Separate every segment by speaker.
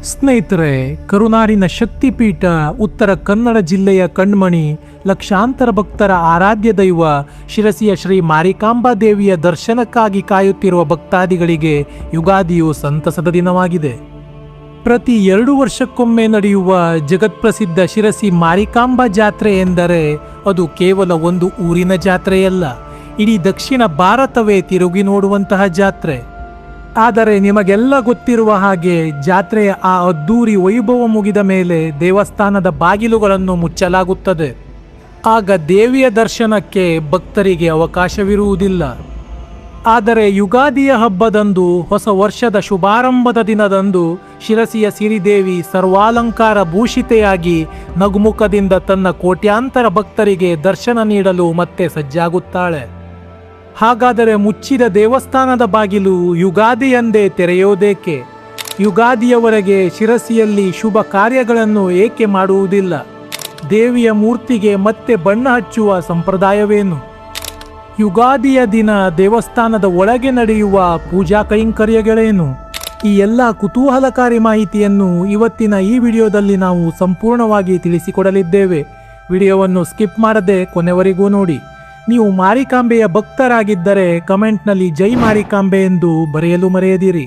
Speaker 1: ಸ್ನೇಹಿತರೆ, ಕರುನಾಡಿನ ಶಕ್ತಿಪೀಠ ಉತ್ತರ ಕನ್ನಡ ಜಿಲ್ಲೆಯ ಕಣ್ಮಣಿ, ಲಕ್ಷಾಂತರ ಭಕ್ತರ ಆರಾಧ್ಯ ದೈವ ಶಿರಸಿಯ ಶ್ರೀ ಮಾರಿಕಾಂಬಾ ದೇವಿಯ ದರ್ಶನಕ್ಕಾಗಿ ಕಾಯುತ್ತಿರುವ ಭಕ್ತಾದಿಗಳಿಗೆ ಯುಗಾದಿಯು ಸಂತಸದ ದಿನವಾಗಿದೆ. ಪ್ರತಿ 2 ವರ್ಷಕ್ಕೊಮ್ಮೆ ನಡೆಯುವ ಜಗತ್ಪ್ರಸಿದ್ಧ ಶಿರಸಿ ಮಾರಿಕಾಂಬಾ ಜಾತ್ರೆ ಎಂದರೆ ಅದು ಕೇವಲ ಒಂದು ಊರಿನ ಜಾತ್ರೆಯಲ್ಲ, ಇಡೀ ದಕ್ಷಿಣ ಭಾರತವೇ ತಿರುಗಿ ನೋಡುವಂತಹ ಜಾತ್ರೆ. ಆದರೆ ನಿಮಗೆಲ್ಲ ಗೊತ್ತಿರುವ ಹಾಗೆ ಜಾತ್ರೆಯ ಆ ಅದ್ದೂರಿ ವೈಭವ ಮುಗಿದ ಮೇಲೆ ದೇವಸ್ಥಾನದ ಬಾಗಿಲುಗಳನ್ನು ಮುಚ್ಚಲಾಗುತ್ತದೆ. ಆಗ ದೇವಿಯ ದರ್ಶನಕ್ಕೆ ಭಕ್ತರಿಗೆ ಅವಕಾಶವಿರುವುದಿಲ್ಲ. ಆದರೆ ಯುಗಾದಿಯ ಹಬ್ಬದಂದು, ಹೊಸ ವರ್ಷದ ಶುಭಾರಂಭದ ದಿನದಂದು ಶಿರಸಿಯ ಸಿರಿದೇವಿ ಸರ್ವಾಲಂಕಾರ ಭೂಷಿತೆಯಾಗಿ ನಗುಮುಖದಿಂದ ತನ್ನ ಕೋಟ್ಯಾಂತರ ಭಕ್ತರಿಗೆ ದರ್ಶನ ನೀಡಲು ಮತ್ತೆ ಸಜ್ಜಾಗುತ್ತಾಳೆ. ಹಾಗಾದರೆ ಮುಚ್ಚಿದ ದೇವಸ್ಥಾನದ ಬಾಗಿಲು ಯುಗಾದಿಯಂದೇ ತೆರೆಯೋದೇಕೆ? ಯುಗಾದಿಯವರೆಗೆ ಶಿರಸಿಯಲ್ಲಿ ಶುಭ ಕಾರ್ಯಗಳನ್ನು ಏಕೆ ಮಾಡುವುದಿಲ್ಲ? ದೇವಿಯ ಮೂರ್ತಿಗೆ ಮತ್ತೆ ಬಣ್ಣ ಹಚ್ಚುವ ಸಂಪ್ರದಾಯವೇನು? ಯುಗಾದಿಯ ದಿನ ದೇವಸ್ಥಾನದ ಒಳಗೆ ನಡೆಯುವ ಪೂಜಾ ಕೈಂಕರ್ಯಗಳೇನು? ಈ ಎಲ್ಲ ಕುತೂಹಲಕಾರಿ ಮಾಹಿತಿಯನ್ನು ಇವತ್ತಿನ ಈ ವಿಡಿಯೋದಲ್ಲಿ ನಾವು ಸಂಪೂರ್ಣವಾಗಿ ತಿಳಿಸಿಕೊಡಲಿದ್ದೇವೆ. ವಿಡಿಯೋವನ್ನು ಸ್ಕಿಪ್ ಮಾಡದೆ ಕೊನೆವರೆಗೂ ನೋಡಿ. ನೀವು ಮಾರಿಕಾಂಬೆಯ ಭಕ್ತರಾಗಿದ್ದರೆ ಕಮೆಂಟ್ನಲ್ಲಿ ಜೈ ಮಾರಿಕಾಂಬೆ ಎಂದು ಬರೆಯಲು ಮರೆಯದಿರಿ.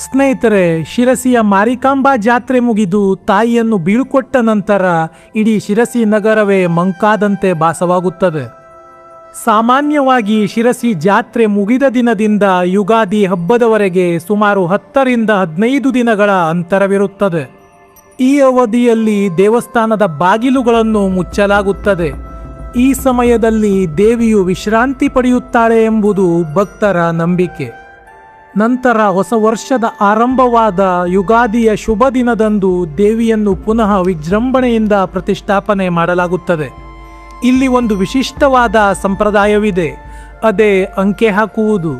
Speaker 1: ಸ್ನೇಹಿತರೆ, ಶಿರಸಿಯ ಮಾರಿಕಾಂಬಾ ಜಾತ್ರೆ ಮುಗಿದು ತಾಯಿಯನ್ನು ಬೀಳ್ಕೊಟ್ಟ ನಂತರ ಇಡೀ ಶಿರಸಿ ನಗರವೇ ಮಂಕಾದಂತೆ ಭಾಸವಾಗುತ್ತದೆ. ಸಾಮಾನ್ಯವಾಗಿ ಶಿರಸಿ ಜಾತ್ರೆ ಮುಗಿದ ದಿನದಿಂದ ಯುಗಾದಿ ಹಬ್ಬದವರೆಗೆ ಸುಮಾರು 10 ರಿಂದ 15 ದಿನಗಳ ಅಂತರವಿರುತ್ತದೆ. ಈ ಅವಧಿಯಲ್ಲಿ ದೇವಸ್ಥಾನದ ಬಾಗಿಲುಗಳನ್ನು ಮುಚ್ಚಲಾಗುತ್ತದೆ. ಈ ಸಮಯದಲ್ಲಿ ದೇವಿಯು ವಿಶ್ರಾಂತಿ ಪಡೆಯುತ್ತಾಳೆ ಎಂಬುದು ಭಕ್ತರ ನಂಬಿಕೆ. ನಂತರ ಹೊಸ ವರ್ಷದ ಆರಂಭವಾದ ಯುಗಾದಿಯ ಶುಭ ದಿನದಂದು ದೇವಿಯನ್ನು ಪುನಃ ವಿಜೃಂಭಣೆಯಿಂದ ಪ್ರತಿಷ್ಠಾಪನೆ ಮಾಡಲಾಗುತ್ತದೆ. ಇಲ್ಲಿ ಒಂದು ವಿಶಿಷ್ಟವಾದ ಸಂಪ್ರದಾಯವಿದೆ, ಅದೇ ಅಂಕೆ ಹಾಕುವುದು.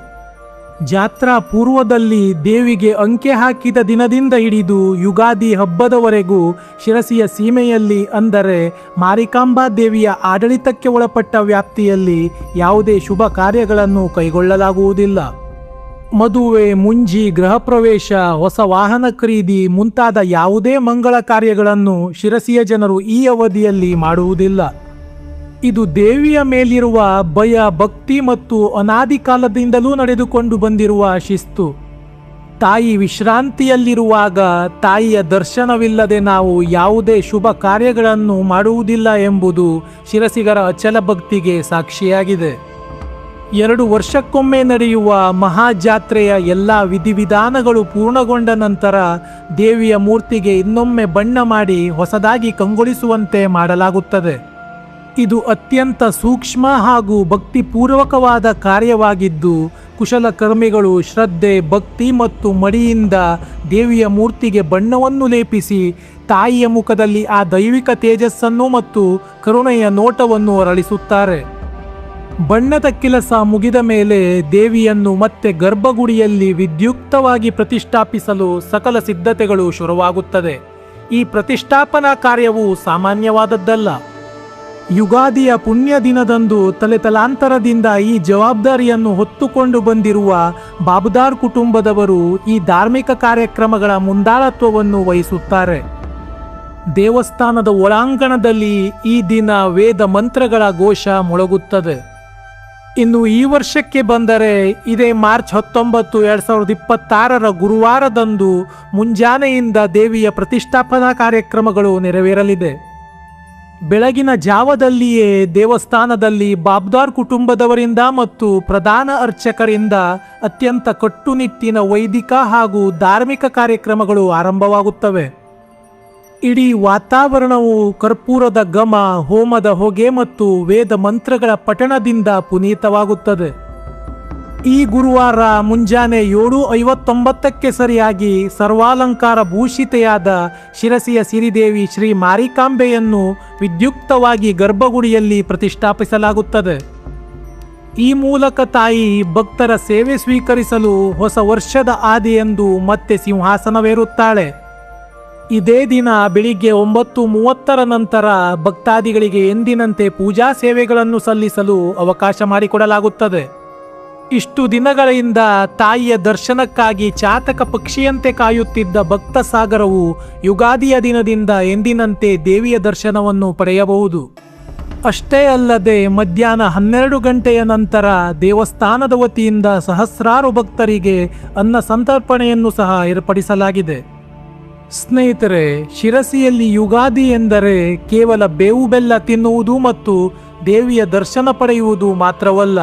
Speaker 1: ಜಾತ್ರಾ ಪೂರ್ವದಲ್ಲಿ ದೇವಿಗೆ ಅಂಕೆ ಹಾಕಿದ ದಿನದಿಂದ ಹಿಡಿದು ಯುಗಾದಿ ಹಬ್ಬದವರೆಗೂ ಶಿರಸಿಯ ಸೀಮೆಯಲ್ಲಿ, ಅಂದರೆ ಮಾರಿಕಾಂಬಾ ದೇವಿಯ ಆಡಳಿತಕ್ಕೆ ಒಳಪಟ್ಟ ವ್ಯಾಪ್ತಿಯಲ್ಲಿ ಯಾವುದೇ ಶುಭ ಕಾರ್ಯಗಳನ್ನು ಕೈಗೊಳ್ಳಲಾಗುವುದಿಲ್ಲ. ಮದುವೆ, ಮುಂಜಿ, ಗೃಹ ಪ್ರವೇಶ, ಹೊಸ ವಾಹನ ಖರೀದಿ ಮುಂತಾದ ಯಾವುದೇ ಮಂಗಳ ಕಾರ್ಯಗಳನ್ನು ಶಿರಸಿಯ ಜನರು ಈ ಅವಧಿಯಲ್ಲಿ ಮಾಡುವುದಿಲ್ಲ. ಇದು ದೇವಿಯ ಮೇಲಿರುವ ಭಯ, ಭಕ್ತಿ ಮತ್ತು ಅನಾದಿ ಕಾಲದಿಂದಲೂ ನಡೆದುಕೊಂಡು ಬಂದಿರುವ ಶಿಸ್ತು. ತಾಯಿ ವಿಶ್ರಾಂತಿಯಲ್ಲಿರುವಾಗ ತಾಯಿಯ ದರ್ಶನವಿಲ್ಲದೆ ನಾವು ಯಾವುದೇ ಶುಭ ಕಾರ್ಯಗಳನ್ನು ಮಾಡುವುದಿಲ್ಲ ಎಂಬುದು ಶಿರಸಿಗರ ಅಚಲ ಭಕ್ತಿಗೆ ಸಾಕ್ಷಿಯಾಗಿದೆ. 2 ವರ್ಷಕ್ಕೊಮ್ಮೆ ನಡೆಯುವ ಮಹಾಜಾತ್ರೆಯ ಎಲ್ಲ ವಿಧಿವಿಧಾನಗಳು ಪೂರ್ಣಗೊಂಡ ನಂತರ ದೇವಿಯ ಮೂರ್ತಿಗೆ ಇನ್ನೊಮ್ಮೆ ಬಣ್ಣ ಮಾಡಿ ಹೊಸದಾಗಿ ಕಂಗೊಳಿಸುವಂತೆ ಮಾಡಲಾಗುತ್ತದೆ. ಇದು ಅತ್ಯಂತ ಸೂಕ್ಷ್ಮ ಹಾಗೂ ಭಕ್ತಿಪೂರ್ವಕವಾದ ಕಾರ್ಯವಾಗಿದ್ದು, ಕುಶಲಕರ್ಮಿಗಳು ಶ್ರದ್ಧೆ, ಭಕ್ತಿ ಮತ್ತು ಮಡಿಯಿಂದ ದೇವಿಯ ಮೂರ್ತಿಗೆ ಬಣ್ಣವನ್ನು ಲೇಪಿಸಿ ತಾಯಿಯ ಮುಖದಲ್ಲಿ ಆ ದೈವಿಕ ತೇಜಸ್ಸನ್ನು ಮತ್ತು ಕರುಣೆಯ ನೋಟವನ್ನು ಅರಳಿಸುತ್ತಾರೆ. ಬಣ್ಣದ ಕೆಲಸ ಮುಗಿದ ಮೇಲೆ ದೇವಿಯನ್ನು ಮತ್ತೆ ಗರ್ಭಗುಡಿಯಲ್ಲಿ ವಿದ್ಯುಕ್ತವಾಗಿ ಪ್ರತಿಷ್ಠಾಪಿಸಲು ಸಕಲ ಸಿದ್ಧತೆಗಳು ಶುರುವಾಗುತ್ತದೆ. ಈ ಪ್ರತಿಷ್ಠಾಪನಾ ಕಾರ್ಯವು ಸಾಮಾನ್ಯವಾದದ್ದಲ್ಲ. ಯುಗಾದಿಯ ಪುಣ್ಯ ದಿನದಂದು ತಲೆತಲಾಂತರದಿಂದ ಈ ಜವಾಬ್ದಾರಿಯನ್ನು ಹೊತ್ತುಕೊಂಡು ಬಂದಿರುವ ಬಾಬುದಾರ್ ಕುಟುಂಬದವರು ಈ ಧಾರ್ಮಿಕ ಕಾರ್ಯಕ್ರಮಗಳ ಮುಂದಾಳತ್ವವನ್ನು ವಹಿಸುತ್ತಾರೆ. ದೇವಸ್ಥಾನದ ಒಳಾಂಗಣದಲ್ಲಿ ಈ ದಿನ ವೇದ ಮಂತ್ರಗಳ ಘೋಷ ಮೊಳಗುತ್ತದೆ. ಇನ್ನು ಈ ವರ್ಷಕ್ಕೆ ಬಂದರೆ ಇದೇ ಮಾರ್ಚ್ 19, 2026 ಗುರುವಾರದಂದು ಮುಂಜಾನೆಯಿಂದ ದೇವಿಯ ಪ್ರತಿಷ್ಠಾಪನಾ ಕಾರ್ಯಕ್ರಮಗಳು ನೆರವೇರಲಿದೆ. ಬೆಳಗಿನ ಜಾವದಲ್ಲಿಯೇ ದೇವಸ್ಥಾನದಲ್ಲಿ ಬಾಬ್ದಾರ್ ಕುಟುಂಬದವರಿಂದ ಮತ್ತು ಪ್ರಧಾನ ಅರ್ಚಕರಿಂದ ಅತ್ಯಂತ ಕಟ್ಟುನಿಟ್ಟಿನ ವೈದಿಕ ಹಾಗೂ ಧಾರ್ಮಿಕ ಕಾರ್ಯಕ್ರಮಗಳು ಆರಂಭವಾಗುತ್ತವೆ. ಇಡೀ ವಾತಾವರಣವು ಕರ್ಪೂರದ ಘಮ, ಹೋಮದ ಹೊಗೆ ಮತ್ತು ವೇದ ಮಂತ್ರಗಳ ಪಠಣದಿಂದ ಪುನೀತವಾಗುತ್ತದೆ. ಈ ಗುರುವಾರ ಮುಂಜಾನೆ 7:59ಕ್ಕೆ ಸರಿಯಾಗಿ ಸರ್ವಾಲಂಕಾರ ಭೂಷಿತೆಯಾದ ಶಿರಸಿಯ ಸಿರಿದೇವಿ ಶ್ರೀ ಮಾರಿಕಾಂಬೆಯನ್ನು ವಿದ್ಯುಕ್ತವಾಗಿ ಗರ್ಭಗುಡಿಯಲ್ಲಿ ಪ್ರತಿಷ್ಠಾಪಿಸಲಾಗುತ್ತದೆ. ಈ ಮೂಲಕ ತಾಯಿ ಭಕ್ತರ ಸೇವೆ ಸ್ವೀಕರಿಸಲು ಹೊಸ ವರ್ಷದ ಆದಿಯಂದು ಮತ್ತೆ ಸಿಂಹಾಸನವೇರುತ್ತಾಳೆ. ಇದೇ ದಿನ ಬೆಳಿಗ್ಗೆ 9:30 ನಂತರ ಭಕ್ತಾದಿಗಳಿಗೆ ಎಂದಿನಂತೆ ಪೂಜಾ ಸೇವೆಗಳನ್ನು ಸಲ್ಲಿಸಲು ಅವಕಾಶ ಮಾಡಿಕೊಡಲಾಗುತ್ತದೆ. ಇಷ್ಟು ದಿನಗಳಿಂದ ತಾಯಿಯ ದರ್ಶನಕ್ಕಾಗಿ ಚಾತಕ ಪಕ್ಷಿಯಂತೆ ಕಾಯುತ್ತಿದ್ದ ಭಕ್ತ ಸಾಗರವು ಯುಗಾದಿಯ ದಿನದಿಂದ ಎಂದಿನಂತೆ ದೇವಿಯ ದರ್ಶನವನ್ನು ಪಡೆಯಬಹುದು. ಅಷ್ಟೇ ಅಲ್ಲದೆ ಮಧ್ಯಾಹ್ನ 12 ಗಂಟೆಯ ನಂತರ ದೇವಸ್ಥಾನದ ವತಿಯಿಂದ ಸಹಸ್ರಾರು ಭಕ್ತರಿಗೆ ಅನ್ನ ಸಂತರ್ಪಣೆಯನ್ನು ಸಹ ಏರ್ಪಡಿಸಲಾಗಿದೆ. ಸ್ನೇಹಿತರೆ, ಶಿರಸಿಯಲ್ಲಿ ಯುಗಾದಿ ಎಂದರೆ ಕೇವಲ ಬೇವು ಬೆಲ್ಲ ತಿನ್ನುವುದು ಮತ್ತು ದೇವಿಯ ದರ್ಶನ ಪಡೆಯುವುದು ಮಾತ್ರವಲ್ಲ.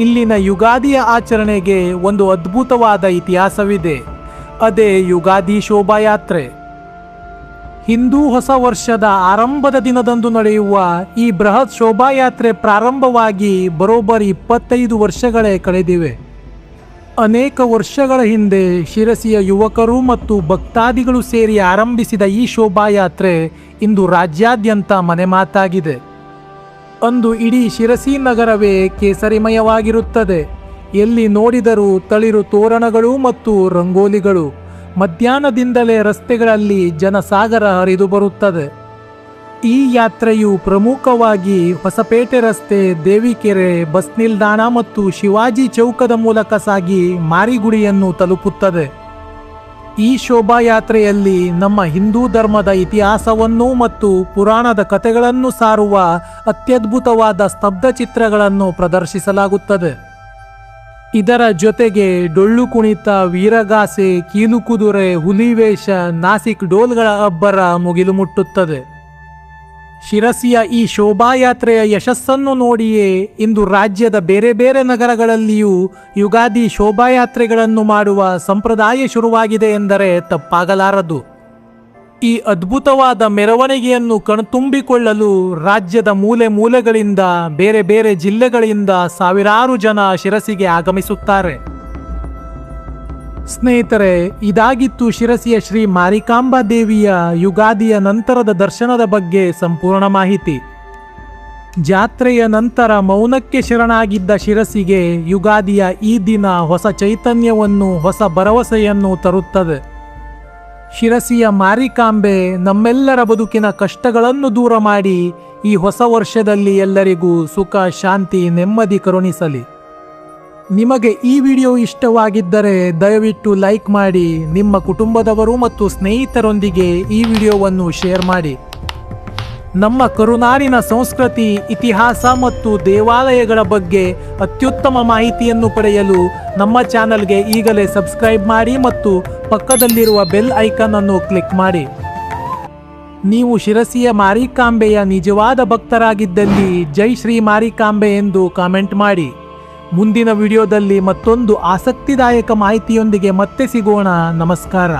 Speaker 1: ಇಲ್ಲಿನ ಯುಗಾದಿಯ ಆಚರಣೆಗೆ ಒಂದು ಅದ್ಭುತವಾದ ಇತಿಹಾಸವಿದೆ. ಅದೇ ಯುಗಾದಿ ಶೋಭಾಯಾತ್ರೆ. ಹಿಂದೂ ಹೊಸ ವರ್ಷದ ಆರಂಭದ ದಿನದಂದು ನಡೆಯುವ ಈ ಬೃಹತ್ ಶೋಭಾಯಾತ್ರೆ ಪ್ರಾರಂಭವಾಗಿ ಬರೋಬ್ಬರಿ 25 ವರ್ಷಗಳೇ ಕಳೆದಿವೆ. ಅನೇಕ ವರ್ಷಗಳ ಹಿಂದೆ ಶಿರಸಿಯ ಯುವಕರು ಮತ್ತು ಭಕ್ತಾದಿಗಳು ಸೇರಿ ಆರಂಭಿಸಿದ ಈ ಶೋಭಾಯಾತ್ರೆ ಇಂದು ರಾಜ್ಯಾದ್ಯಂತ ಮನೆಮಾತಾಗಿದೆ. ಅಂದು ಇಡೀ ಶಿರಸಿ ನಗರವೇ ಕೇಸರಿಮಯವಾಗಿರುತ್ತದೆ. ಎಲ್ಲಿ ನೋಡಿದರೂ ತಳಿರು ತೋರಣಗಳು ಮತ್ತು ರಂಗೋಲಿಗಳು. ಮಧ್ಯಾಹ್ನದಿಂದಲೇ ರಸ್ತೆಗಳಲ್ಲಿ ಜನಸಾಗರ ಹರಿದು ಬರುತ್ತದೆ. ಈ ಯಾತ್ರೆಯು ಪ್ರಮುಖವಾಗಿ ಹೊಸಪೇಟೆ ರಸ್ತೆ, ದೇವಿಕೆರೆ, ಬಸ್ ನಿಲ್ದಾಣ ಮತ್ತು ಶಿವಾಜಿ ಚೌಕದ ಮೂಲಕ ಸಾಗಿ ಮಾರಿಗುಡಿಯನ್ನು ತಲುಪುತ್ತದೆ. ಈ ಶೋಭಾಯಾತ್ರೆಯಲ್ಲಿ ನಮ್ಮ ಹಿಂದೂ ಧರ್ಮದ ಇತಿಹಾಸವನ್ನು ಮತ್ತು ಪುರಾಣದ ಕಥೆಗಳನ್ನು ಸಾರುವ ಅತ್ಯದ್ಭುತವಾದ ಸ್ತಬ್ಧ ಚಿತ್ರಗಳನ್ನು ಪ್ರದರ್ಶಿಸಲಾಗುತ್ತದೆ. ಇದರ ಜೊತೆಗೆ ಡೊಳ್ಳು ಕುಣಿತ, ವೀರಗಾಸೆ, ಕೀಲುಕುದುರೆ, ಹುಲಿವೇಷ, ನಾಸಿಕ್ ಡೋಲ್ಗಳ ಅಬ್ಬರ ಮುಗಿಲು ಮುಟ್ಟುತ್ತದೆ. ಶಿರಸಿಯ ಈ ಶೋಭಾಯಾತ್ರೆಯ ಯಶಸ್ಸನ್ನು ನೋಡಿಯೇ ಇಂದು ರಾಜ್ಯದ ಬೇರೆ ಬೇರೆ ನಗರಗಳಲ್ಲಿಯೂ ಯುಗಾದಿ ಶೋಭಾಯಾತ್ರೆಗಳನ್ನು ಮಾಡುವ ಸಂಪ್ರದಾಯ ಶುರುವಾಗಿದೆ ಎಂದರೆ ತಪ್ಪಾಗಲಾರದು. ಈ ಅದ್ಭುತವಾದ ಮೆರವಣಿಗೆಯನ್ನು ಕಣ್ತುಂಬಿಕೊಳ್ಳಲು ರಾಜ್ಯದ ಮೂಲೆ ಮೂಲೆಗಳಿಂದ, ಬೇರೆ ಬೇರೆ ಜಿಲ್ಲೆಗಳಿಂದ ಸಾವಿರಾರು ಜನ ಶಿರಸಿಗೆ ಆಗಮಿಸುತ್ತಾರೆ. ಸ್ನೇಹಿತರೆ, ಇದಾಗಿತ್ತು ಶಿರಸಿಯ ಶ್ರೀ ಮಾರಿಕಾಂಬಾ ದೇವಿಯ ಯುಗಾದಿಯ ನಂತರದ ದರ್ಶನದ ಬಗ್ಗೆ ಸಂಪೂರ್ಣ ಮಾಹಿತಿ. ಜಾತ್ರೆಯ ನಂತರ ಮೌನಕ್ಕೆ ಶರಣಾಗಿದ್ದ ಶಿರಸಿಗೆ ಯುಗಾದಿಯ ಈ ದಿನ ಹೊಸ ಚೈತನ್ಯವನ್ನು, ಹೊಸ ಭರವಸೆಯನ್ನು ತರುತ್ತದೆ. ಶಿರಸಿಯ ಮಾರಿಕಾಂಬೆ ನಮ್ಮೆಲ್ಲರ ಬದುಕಿನ ಕಷ್ಟಗಳನ್ನು ದೂರ ಮಾಡಿ ಈ ಹೊಸ ವರ್ಷದಲ್ಲಿ ಎಲ್ಲರಿಗೂ ಸುಖ, ಶಾಂತಿ, ನೆಮ್ಮದಿ ಕರುಣಿಸಲಿ. ನಿಮಗೆ ಈ ವಿಡಿಯೋ ಇಷ್ಟವಾಗಿದ್ದರೆ ದಯವಿಟ್ಟು ಲೈಕ್ ಮಾಡಿ, ನಿಮ್ಮ ಕುಟುಂಬದವರು ಮತ್ತು ಸ್ನೇಹಿತರೊಂದಿಗೆ ಈ ವಿಡಿಯೋವನ್ನು ಶೇರ್ ಮಾಡಿ. ನಮ್ಮ ಕರುನಾಡಿನ ಸಂಸ್ಕೃತಿ, ಇತಿಹಾಸ ಮತ್ತು ದೇವಾಲಯಗಳ ಬಗ್ಗೆ ಅತ್ಯುತ್ತಮ ಮಾಹಿತಿಯನ್ನು ಪಡೆಯಲು ನಮ್ಮ ಚಾನಲ್ಗೆ ಈಗಲೇ ಸಬ್ಸ್ಕ್ರೈಬ್ ಮಾಡಿ ಮತ್ತು ಪಕ್ಕದಲ್ಲಿರುವ ಬೆಲ್ ಐಕಾನ್ ಅನ್ನು ಕ್ಲಿಕ್ ಮಾಡಿ. ನೀವು ಶಿರಸಿಯ ಮಾರಿಕಾಂಬೆಯ ನಿಜವಾದ ಭಕ್ತರಾಗಿದ್ದಲ್ಲಿ ಜೈ ಶ್ರೀ ಮಾರಿಕಾಂಬೆ ಎಂದು ಕಾಮೆಂಟ್ ಮಾಡಿ. ಮುಂದಿನ ವಿಡಿಯೋದಲ್ಲಿ ಮತ್ತೊಂದು ಆಸಕ್ತಿದಾಯಕ ಮಾಹಿತಿಯೊಂದಿಗೆ ಮತ್ತೆ ಸಿಗೋಣ. ನಮಸ್ಕಾರ.